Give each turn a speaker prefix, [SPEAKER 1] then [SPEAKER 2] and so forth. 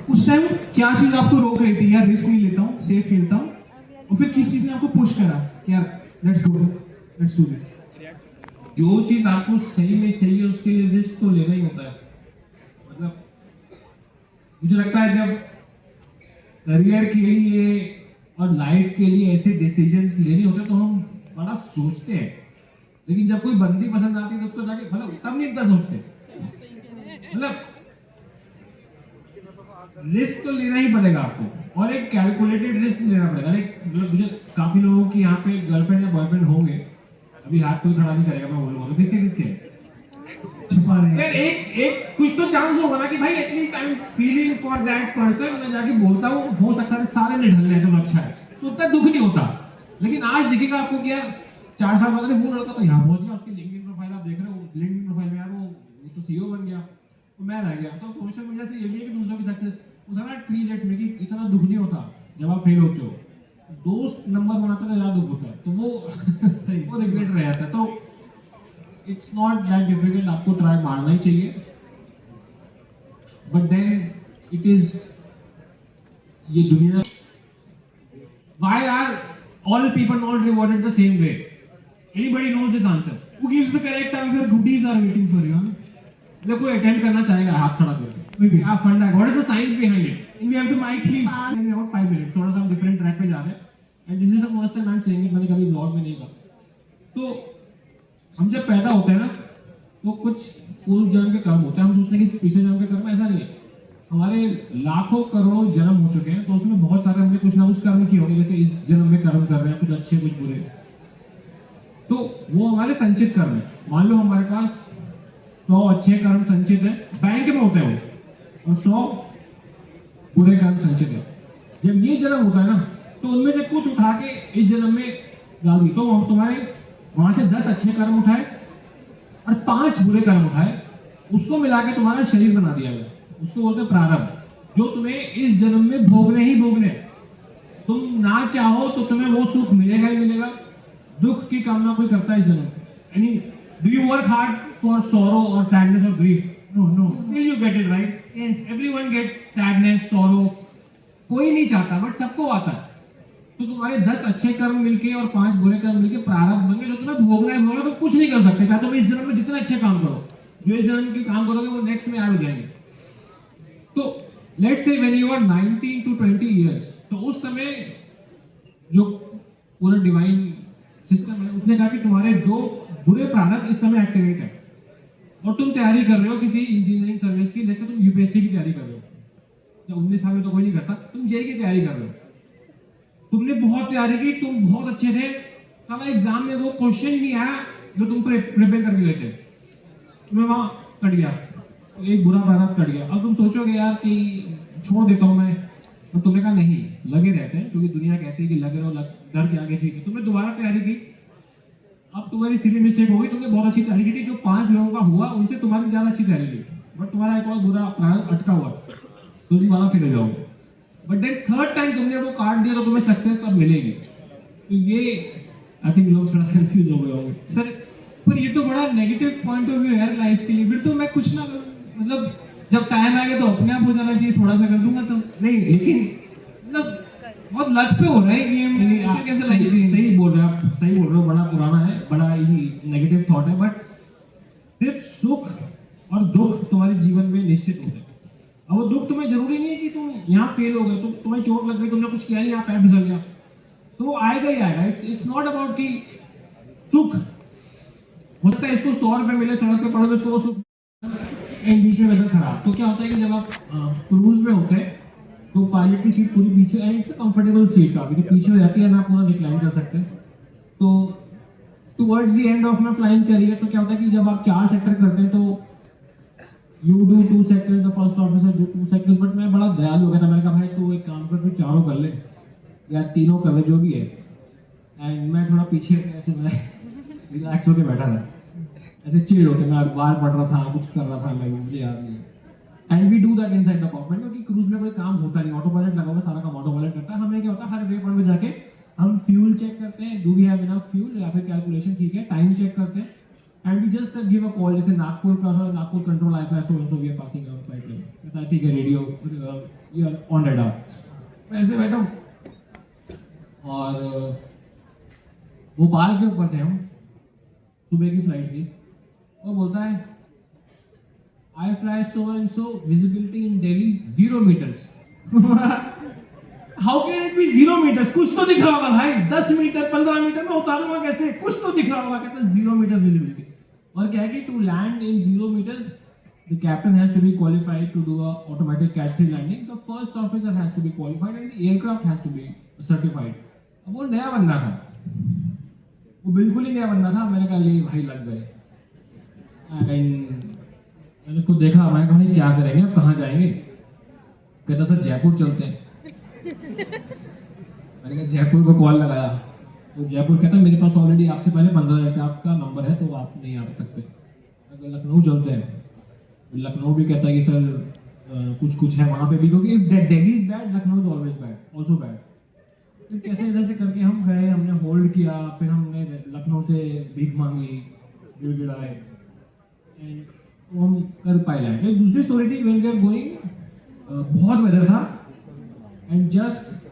[SPEAKER 1] उस टाइम क्या चीज आपको रोक रही थी, यार रिस्क नहीं लेता हूँ, सेफ खेलता हूँ, और फिर किस चीज ने आपको पुश करा कि यार लेट्स डू दिस?
[SPEAKER 2] जो चीज आपको सही में चाहिए उसके लिए रिस्क तो लेना ही होता है। मतलब मुझे लगता है जब करियर के लिए और लाइफ के लिए ऐसे डिसीजंस लेने होते तो हम बड़ा सोचते हैं, लेकिन जब कोई बंदी पसंद आती है तो जाके मतलब तब नहीं इतना सोचते। मतलब रिस्क तो लेना ही पड़ेगा आपको, और एक कैलकुलेटेड रिस्क लेना पड़ेगा। मतलब मुझे काफी लोगों की यहाँ पे गर्लफ्रेंड या बॉयफ्रेंड होंगे, अभी हाथ कोई खड़ा नहीं करेगा, मैं बोलूंगा किसके
[SPEAKER 1] छुपा रहे
[SPEAKER 2] हैं। एक कुछ तो चांस होगा ना कि भाई at least I am feeling for that person, मैं जाके बोलता हूँ, हो सकता है सारे निढल रहे चलो अच्छा है, तो उतना दुख नहीं होता। लेकिन आज दिखेगा आपको क्या 4 साल बाद वो लड़का तो यहाँ पहुंच गया, उसकी लिंक्डइन प्रोफाइल आप देख रहे हो, लिंक्डइन प्रोफाइल में यार वो तो सीईओ बन गया, तो मैं रह गया। तो सोशल मीडिया से ये भी है कि दूसरों की सक्सेस उतना ट्रीट में कि इतना दुख नहीं होता जब आप फेल होते हो। दोस्त नंबर बनाते तो ज्यादा दुख होता है, तो वो सही वो रिग्रेट रह जाता है। तो इट्स नॉट दैट डिफिकल्ट, आपको ट्राई मारना ही चाहिए, बट देन इट इज ये दुनिया। Why are all people not rewarded the same way? Anybody knows this answer?
[SPEAKER 1] Who gives the correct answer? Goodies are waiting for you.
[SPEAKER 2] मतलब कोई attempt करना चाहेगा हाथ खड़ा करके, क्या फंड है, what is the science behind it?
[SPEAKER 1] We have the mic please.
[SPEAKER 2] In about 5 minutes थोड़ा सा हम डिफरेंट ट्रैक पे जा रहे हैं, and this is the first time I am saying it, मैंने कभी ब्लॉग में नहीं कहा। तो हम जब पैदा होते हैं ना तो कुछ पूर्व जन्म के कर्म होते हैं, हम सोचते हैं कि पिछले जन्म के कर्म, ऐसा नहीं है। हमारे लाखों करोड़ों जन्म हो चुके हैं, तो उसमें बहुत सारे हमने कुछ ना कुछ कर्म किए होंगे, जैसे इस जन्म में कर्म कर रहे हैं, कुछ अच्छे कुछ बुरे, तो वो हमारे संचित कर्म है। मान लो हमारे पास 100 अच्छे कर्म संचित है, बैंक में होते हैं वो, और 100 बुरे कर्म संचित है। जब ये जन्म होता है ना तो उनमें से कुछ उठा के इस जन्म में डाल दी, तो हम तुम्हारे वहां से 10 अच्छे कर्म उठाए और 5 बुरे कर्म उठाए, उसको मिला के तुम्हारा शरीर बना दिया गया, उसको बोलते हैं प्रारब्ध, जो तुम्हें इस जन्म में भोगने ही भोगने। तुम ना चाहो तो तुम्हें वो सुख मिलेगा ही मिलेगा। दुख की कामना कोई करता है इस जन्म? यानी do you work hard for sorrow or sadness or grief? No. Still you get it, right?
[SPEAKER 3] Yes.
[SPEAKER 2] Everyone gets sadness, sorrow. कोई नहीं चाहता, बट सबको आता है। तो तुम्हारे 10 अच्छे कर्म मिलके और 5 बुरे कर्म मिलके प्रारब्ध बन गए, जो तुम्हें भोगना है भोगना, तो कुछ नहीं कर सकते, चाहे तुम इस जन्म में जितने अच्छे काम करो, जो इस जन्म के काम करोगे वो नेक्स्ट में ऐड हो जाएंगे। तो let's say when you are 19 to 20 years, तो उस समय जो पूरा डिवाइन सिस्टम है उसने कहा कि तुम्हारे 2 बुरे प्रारब्ध इस समय एक्टिवेट है, और तुम तैयारी कर रहे हो किसी इंजीनियरिंग सर्विस की, जैसे तुम यूपीएससी की तैयारी कर रहे हो, जब 19 साल में तो कोई नहीं करता, तुम जेई की तैयारी कर रहे हो, तुमने बहुत तैयारी की, तुम बहुत अच्छे थे, साला एग्जाम में वो क्वेश्चन ही नहीं आया जो तुम प्रिपेयर करके गए थे, तुम्हें वहां कट गया, तो एक बुरा प्रारब्ध कट गया। अब तुम सोचोगे यार कि छोड़ देता हूं मैं, तो तुमने कहा नहीं, लगे रहते हैं, क्योंकि दुनिया कहती है कि लगे रहो, डर के आगे ठीक है। तुमने दोबारा तैयारी की, अब तुम्हारी सीधी मिस्टेक होगी, तुमने बहुत अच्छी तैयारी की थी, जो 5 लोगों का हुआ उनसे तुम्हारी ज्यादा अच्छी तैयारी की, बट तुम्हारा एक और बुरा प्रारब्ध अटका हुआ, तो तुम वाला फिर हो जाओगे। बट देन थर्ड टाइम तुमने वो काट दिया तो तुम्हें सक्सेस अब मिलेगी। तो ये आई थिंक लोग थोड़ा कंफ्यूज हो गए होंगे
[SPEAKER 1] सर, पर ये तो बड़ा नेगेटिव पॉइंट ऑफ व्यू है लाइफ के लिए। फिर तो मैं कुछ ना, मतलब जब टाइम आएगा तो अपने आप हो जाना चाहिए, थोड़ा सा कर दूंगा तो
[SPEAKER 2] नहीं, लेकिन
[SPEAKER 1] मतलब बहुत लक पे हो रहा है गेम, ऐसे कैसे लगी?
[SPEAKER 2] सही बोल रहे हो आप, सही बोल रहे हो, बड़ा पुराना है, बड़ा ही नेगेटिव थॉट है, बट सिर्फ सुख और दुख तुम्हारे जीवन में निश्चित होते हैं। अब वो दुख तुम्हें जरूरी नहीं है कि तुम यहाँ फेल हो गए, तो तुम्हें चोट लग गई, तुमने कुछ किया नहीं, यहाँ पैर फिसल गया, तो वो आएगा ही आएगा। इट्स नॉट अबाउट कि सुख होता है, इसको 100 रुपए मिले, सड़क पे पड़ो तो इसको वो सुख, बीच में वेदर खराब, तो क्या होता है कि जब आप क्रूज में होते हैं तो पायलट की सीट पूरी पीछे, एंड इट्स कंफर्टेबल सीट, काफी तो पीछे हो जाती है ना, पूरा रिक्लाइन कर सकते हैं। तो towards the end of my flying career, तो क्या होता है कि जब आप 4 सेक्टर करते हैं तो you do 2 second, the first officer do 2 second, but मैं बड़ा दयालु हो गया था, मैंने कहा भाई तू एक काम कर, तू चारों कर ले या तीनों कर ले, जो भी है। एंड मैं थोड़ा पीछे ऐसे मैं रिलैक्स होकर बैठा था, ऐसे चिल होकर, मैं अखबार पढ़ रहा था, कुछ कर रहा था, मैं मुझे याद नहीं। And we do that inside the cockpit, क्योंकि क्रूज में कोई काम होता नहीं, ऑटो पायलट लगा हुआ, सारा काम ऑटो पायलट करता है। हमें क्या होता है, हर वे पॉइंट पे जाके हम फ्यूल चेक करते हैं, do we have enough fuel, या फिर कैलकुलेशन ठीक है, टाइम चेक करते हैं, and we just give a call, जैसे नागपुर क्रॉस और नागपुर कंट्रोल आया था, so we are passing our flight lane, कहता है ठीक है, radio you are on radar. ऐसे बैठा हूं, और भोपाल के ऊपर थे हम, सुबह की फ्लाइट थी। वो बोलता है I fly so and so, visibility in Delhi 0 metres. How can it be 0 metres? कुछ तो दिख रहा होगा भाई, 10 मीटर 15 मीटर में उतारूंगा कैसे, कुछ तो दिख रहा होगा। कहते हैं 0 मीटर विजिबिलिटी। और क्या है कि to land in 0 metres the captain has to be qualified to do a automatic cat 3 landing, the first officer has to be qualified and the aircraft has to be certified. अब वो नया बंदा था, वो बिल्कुल ही नया बंदा था। मैंने कहा ले भाई लग गए। एंड मैंने उसको देखा, मैंने कहा भाई क्या करेंगे, अब कहाँ जाएंगे? कहता सर जयपुर चलते हैं। मैंने कहा जयपुर को कॉल लगाया, तो जयपुर कहता मेरे पास ऑलरेडी आपसे पहले 15 एयरक्राफ्ट का नंबर है, तो आप नहीं आ सकते। अगर लखनऊ चलते हैं, लखनऊ भी कहता है कि सर कुछ कुछ है वहाँ पे भी, क्योंकि Delhi is bad, Lucknow is always bad, also bad. फिर कैसे इधर से करके हम गए, हमने होल्ड किया, फिर हमने लखनऊ से भीख मांगी, गिड़गिड़ाए, एंड वो हम कर पाए लैंड। एक दूसरी स्टोरी थी, व्हेन वी आर गोइंग, बहुत वेदर था, एंड जस्ट